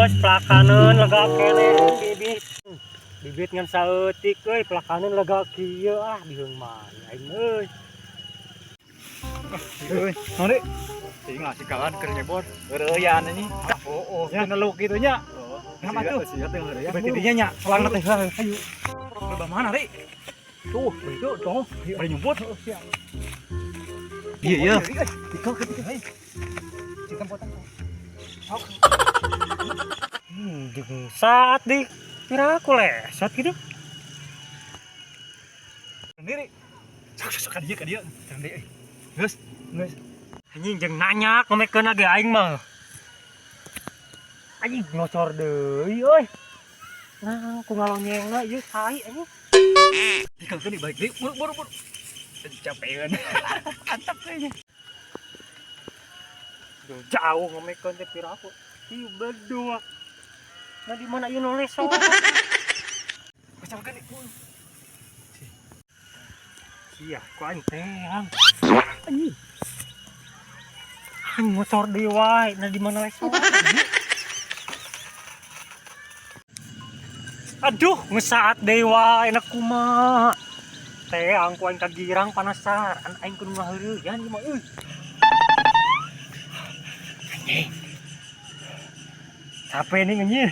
bos pelakanan lega kene bibit. Bibit ngan saeutik euy pelakanan lega kieu biheung mah aing euy. Euy, naon deui? Sing ngasih kawan keur nyebor. Heureuyaan ini. Oh, neluk kitu nya. Ngapa tuh? Sia teh heureuyaan. Berarti dinya nya, soalna teh hayu. Loba mana deui? Tuh, itu dong. Bari nyumput. Siap. Iya. Ikut ketika hai. Kita potong. Jeung saat di kira aku lesat gitu. Sendiri. Sok ka dia. Sendiri. Geus. Anjing jeung nanya ngomekeun ge aing mah. Anjing ngocor deui euy. Nah, ku ngalonyengna ieu sai anjing. Dikangkeun di balik deui. Buru. Capean. Mantap kayaknya. Jauh ngomekeun teh pira aku. Ieu berdua. Nah di mana ieu nu lesot? Macam kan itu. Iya, ku aing teh. Anjing. Anjing ngocor deui wae. Nah di mana lesot? Aduh, ngesaat deui wae enak kumaha. Teh angku aing kagirang panasaran aing kudu ngaheureuyan ieu mah euy. Anjing. Capek nih anjing.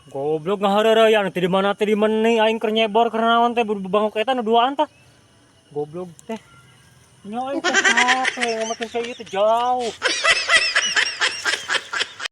Goblok ngahareureuyan teh di mana teh di meuni aing keur nyebor keur naon teh bangok eta nu duaan tah. Goblok teh. Nya aing teh capek ngamakeun saya teh jauh.